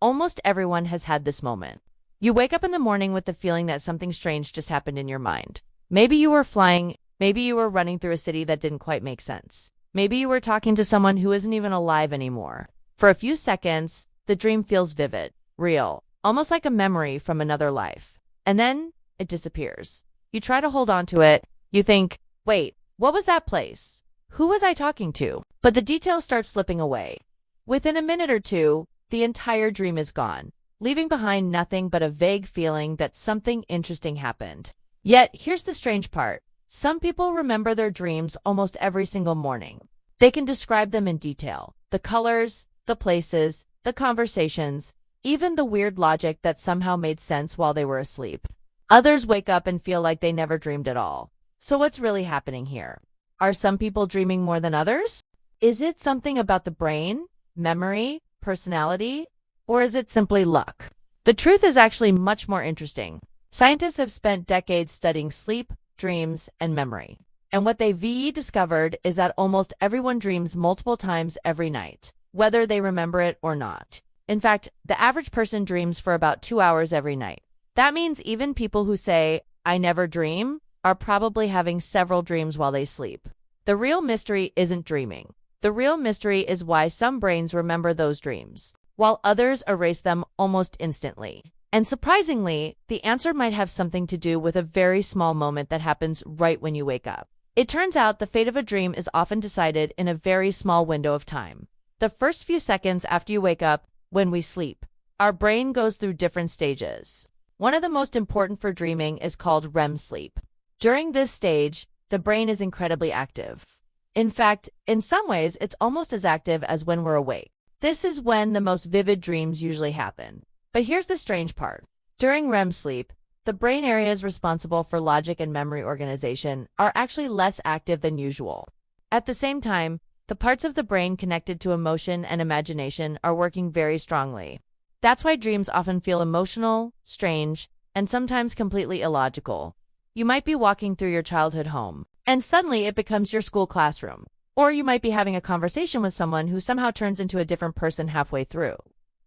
Almost everyone has had this moment. You wake up in the morning with the feeling that something strange just happened in your mind. Maybe you were flying, maybe you were running through a city that didn't quite make sense. Maybe you were talking to someone who isn't even alive anymore. For a few seconds, the dream feels vivid, real, almost like a memory from another life. And then it disappears. You try to hold on to it. You think, wait, what was that place? Who was I talking to? But the details start slipping away. Within a minute or two, the entire dream is gone, leaving behind nothing but a vague feeling that something interesting happened. Yet, here's the strange part. Some people remember their dreams almost every single morning. They can describe them in detail. The colors, the places, the conversations, even the weird logic that somehow made sense while they were asleep. Others wake up and feel like they never dreamed at all. So what's really happening here? Are some people dreaming more than others? Is it something about the brain, memory, personality, or is it simply luck? The truth is actually much more interesting. Scientists have spent decades studying sleep, dreams, and memory. And what they've discovered is that almost everyone dreams multiple times every night, whether they remember it or not. In fact, the average person dreams for about 2 hours every night. That means even people who say, "I never dream," are probably having several dreams while they sleep. The real mystery isn't dreaming. The real mystery is why some brains remember those dreams, while others erase them almost instantly. And surprisingly, the answer might have something to do with a very small moment that happens right when you wake up. It turns out the fate of a dream is often decided in a very small window of time. The first few seconds after you wake up, when we sleep, our brain goes through different stages. One of the most important for dreaming is called REM sleep. During this stage, the brain is incredibly active. In fact, in some ways, it's almost as active as when we're awake. This is when the most vivid dreams usually happen. But here's the strange part. During REM sleep, the brain areas responsible for logic and memory organization are actually less active than usual. At the same time, the parts of the brain connected to emotion and imagination are working very strongly. That's why dreams often feel emotional, strange, and sometimes completely illogical. You might be walking through your childhood home, and suddenly it becomes your school classroom. Or you might be having a conversation with someone who somehow turns into a different person halfway through.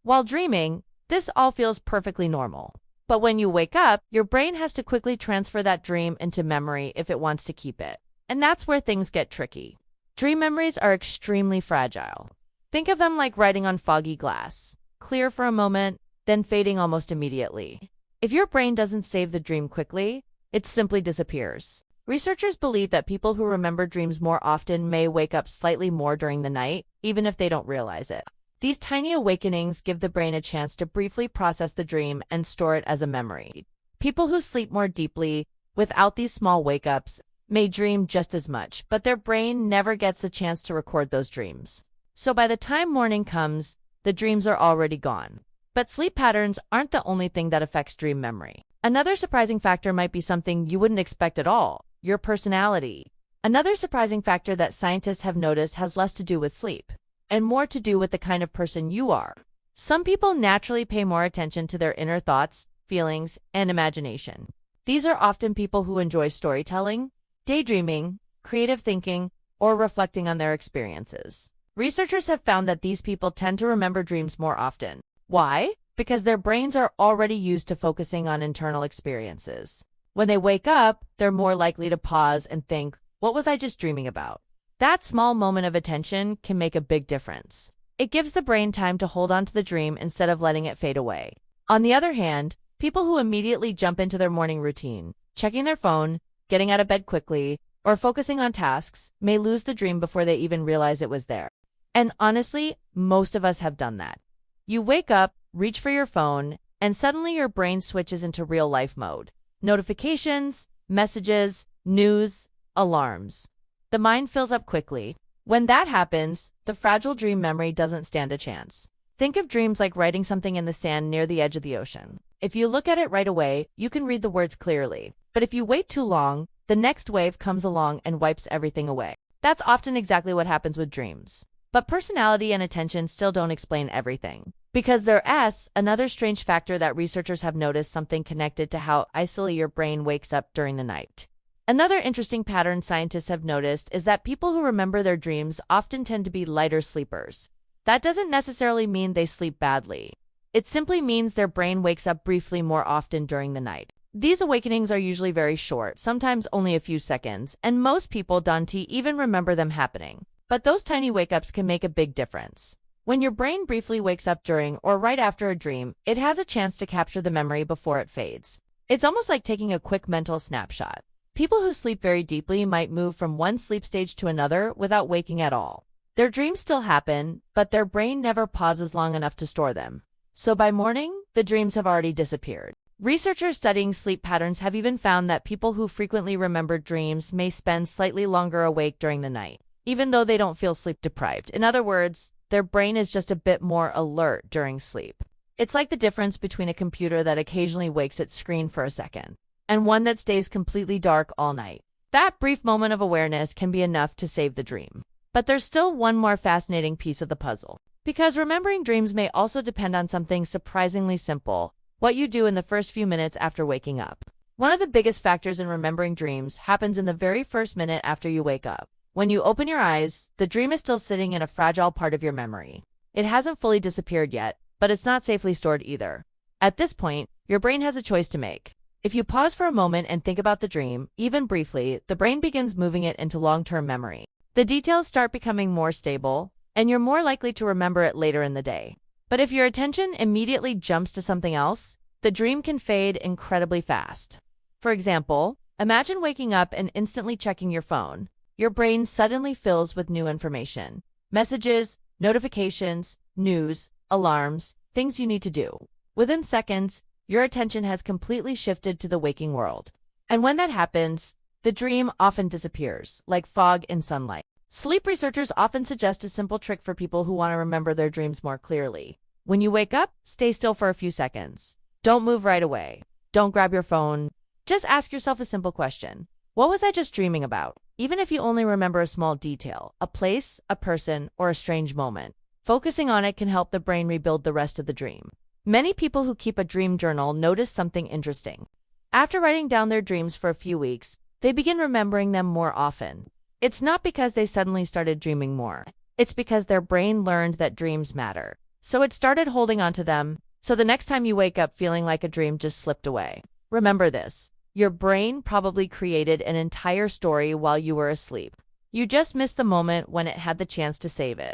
While dreaming, this all feels perfectly normal. But when you wake up, your brain has to quickly transfer that dream into memory if it wants to keep it. And that's where things get tricky. Dream memories are extremely fragile. Think of them like writing on foggy glass, clear for a moment, then fading almost immediately. If your brain doesn't save the dream quickly, it simply disappears. Researchers believe that people who remember dreams more often may wake up slightly more during the night, even if they don't realize it. These tiny awakenings give the brain a chance to briefly process the dream and store it as a memory. People who sleep more deeply, without these small wake-ups, may dream just as much, but their brain never gets a chance to record those dreams. So by the time morning comes, the dreams are already gone. But sleep patterns aren't the only thing that affects dream memory. Another surprising factor might be something you wouldn't expect at all: your personality. Another surprising factor that scientists have noticed has less to do with sleep and more to do with the kind of person you are. Some people naturally pay more attention to their inner thoughts, feelings, and imagination. These are often people who enjoy storytelling, daydreaming, creative thinking, or reflecting on their experiences. Researchers have found that these people tend to remember dreams more often. Why? Because their brains are already used to focusing on internal experiences. When they wake up, they're more likely to pause and think, "What was I just dreaming about?" That small moment of attention can make a big difference. It gives the brain time to hold on to the dream instead of letting it fade away. On the other hand, people who immediately jump into their morning routine, checking their phone, getting out of bed quickly, or focusing on tasks, may lose the dream before they even realize it was there. And honestly, most of us have done that. You wake up, reach for your phone, and suddenly your brain switches into real-life mode. Notifications, messages, news, alarms. The mind fills up quickly. When that happens, the fragile dream memory doesn't stand a chance. Think of dreams like writing something in the sand near the edge of the ocean. If you look at it right away, you can read the words clearly. But if you wait too long, the next wave comes along and wipes everything away. That's often exactly what happens with dreams. But personality and attention still don't explain everything. Because there's another strange factor that researchers have noticed, something connected to how easily your brain wakes up during the night. Another interesting pattern scientists have noticed is that people who remember their dreams often tend to be lighter sleepers. That doesn't necessarily mean they sleep badly. It simply means their brain wakes up briefly more often during the night. These awakenings are usually very short, sometimes only a few seconds, and most people don't even remember them happening. But those tiny wake-ups can make a big difference. When your brain briefly wakes up during or right after a dream, it has a chance to capture the memory before it fades. It's almost like taking a quick mental snapshot. People who sleep very deeply might move from one sleep stage to another without waking at all. Their dreams still happen, but their brain never pauses long enough to store them. So by morning, the dreams have already disappeared. Researchers studying sleep patterns have even found that people who frequently remember dreams may spend slightly longer awake during the night, even though they don't feel sleep deprived. In other words, their brain is just a bit more alert during sleep. It's like the difference between a computer that occasionally wakes its screen for a second and one that stays completely dark all night. That brief moment of awareness can be enough to save the dream. But there's still one more fascinating piece of the puzzle. Because remembering dreams may also depend on something surprisingly simple: what you do in the first few minutes after waking up. One of the biggest factors in remembering dreams happens in the very first minute after you wake up. When you open your eyes, the dream is still sitting in a fragile part of your memory. It hasn't fully disappeared yet, but it's not safely stored either. At this point, your brain has a choice to make. If you pause for a moment and think about the dream, even briefly, the brain begins moving it into long-term memory. The details start becoming more stable, and you're more likely to remember it later in the day. But if your attention immediately jumps to something else, the dream can fade incredibly fast. For example, imagine waking up and instantly checking your phone. Your brain suddenly fills with new information: messages, notifications, news, alarms, things you need to do. Within seconds, your attention has completely shifted to the waking world. And when that happens, the dream often disappears, like fog in sunlight. Sleep researchers often suggest a simple trick for people who want to remember their dreams more clearly. When you wake up, stay still for a few seconds. Don't move right away. Don't grab your phone. Just ask yourself a simple question: what was I just dreaming about? Even if you only remember a small detail, a place, a person, or a strange moment, focusing on it can help the brain rebuild the rest of the dream. Many people who keep a dream journal notice something interesting. After writing down their dreams for a few weeks, they begin remembering them more often. It's not because they suddenly started dreaming more. It's because their brain learned that dreams matter. So it started holding on to them, so the next time you wake up feeling like a dream just slipped away. Remember this: your brain probably created an entire story while you were asleep. You just missed the moment when it had the chance to save it.